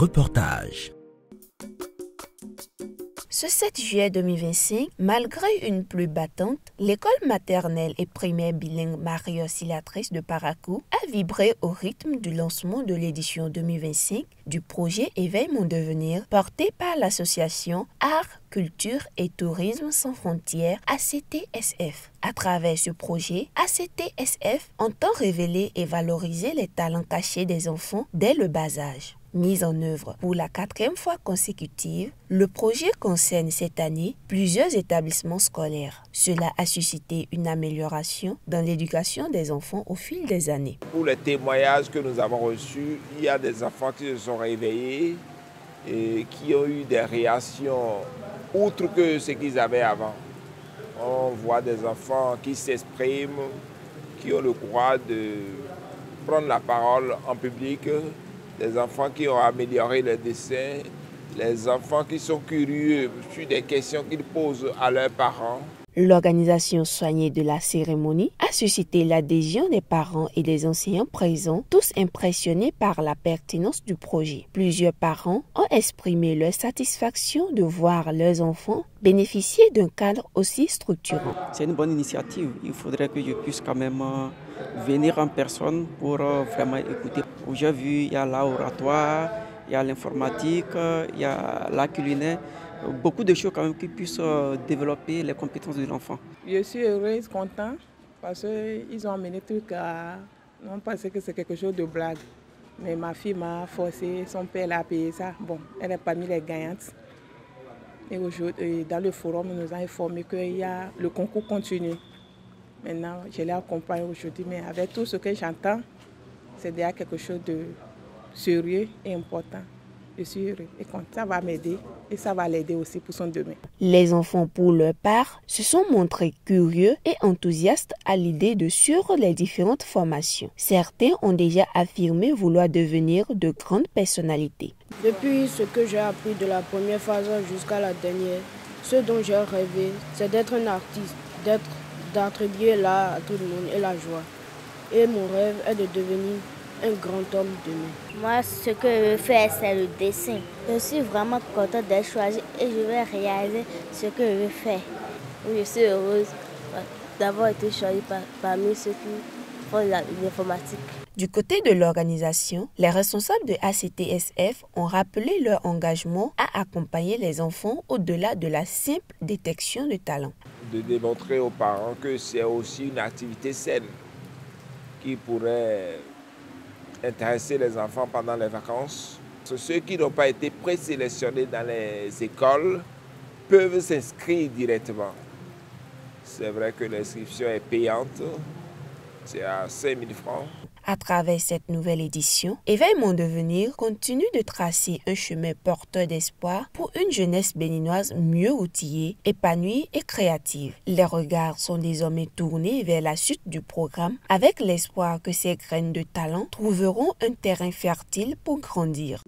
reportage. Ce 7 juillet 2025, malgré une pluie battante, l'école maternelle et primaire bilingue Marie-Auxiliatrice de Parakou a vibré au rythme du lancement de l'édition 2025 du projet Éveille mon devenir porté par l'association Art, Culture et Tourisme sans frontières ACTSF. À travers ce projet, ACTSF entend révéler et valoriser les talents cachés des enfants dès le bas âge. Mis en œuvre pour la 4e fois consécutive, le projet concerne cette année plusieurs établissements scolaires. Cela a suscité une amélioration dans l'éducation des enfants au fil des années. Pour les témoignages que nous avons reçus, il y a des enfants qui se sont réveillés et qui ont eu des réactions outre que ce qu'ils avaient avant. On voit des enfants qui s'expriment, qui ont le courage de prendre la parole en public, des enfants qui ont amélioré le dessin, les enfants qui sont curieux sur des questions qu'ils posent à leurs parents. L'organisation soignée de la cérémonie a suscité l'adhésion des parents et des enseignants présents, tous impressionnés par la pertinence du projet. Plusieurs parents ont exprimé leur satisfaction de voir leurs enfants bénéficier d'un cadre aussi structurant. C'est une bonne initiative. Il faudrait que je puisse quand même venir en personne pour vraiment écouter. J'ai vu, il y a l'oratoire, il y a l'informatique, il y a la culinaire. Beaucoup de choses quand même qui puissent développer les compétences de l'enfant. Je suis heureuse, contente, parce qu'ils ont amené tout à... On pensait que c'est quelque chose de blague. Mais ma fille m'a forcé, son père l'a payé ça. Bon, elle est parmi les gagnantes. Et aujourd'hui, dans le forum, nous nous avons informé que le concours continue. Maintenant, je l'accompagne aujourd'hui, mais avec tout ce que j'entends, c'est déjà quelque chose de sérieux et important. Je suis heureux et content. Ça va m'aider et ça va l'aider aussi pour son demain. Les enfants, pour leur part, se sont montrés curieux et enthousiastes à l'idée de suivre les différentes formations. Certains ont déjà affirmé vouloir devenir de grandes personnalités. Depuis ce que j'ai appris de la première phase jusqu'à la dernière, ce dont j'ai rêvé, c'est d'être un artiste, d'attribuer l'art à tout le monde et la joie. Et mon rêve est de devenir un grand homme demain. Moi, ce que je veux faire, c'est le dessin. Je suis vraiment contente d'être choisie et je vais réaliser ce que je veux faire. Je suis heureuse d'avoir été choisie parmi ceux qui font l'informatique. Du côté de l'organisation, les responsables de ACTSF ont rappelé leur engagement à accompagner les enfants au-delà de la simple détection de talent. De démontrer aux parents que c'est aussi une activité saine qui pourrait intéresser les enfants pendant les vacances. Ceux qui n'ont pas été présélectionnés dans les écoles peuvent s'inscrire directement. C'est vrai que l'inscription est payante, c'est à 5 000 francs. À travers cette nouvelle édition, Éveille mon devenir continue de tracer un chemin porteur d'espoir pour une jeunesse béninoise mieux outillée, épanouie et créative. Les regards sont désormais tournés vers la suite du programme avec l'espoir que ces graines de talent trouveront un terrain fertile pour grandir.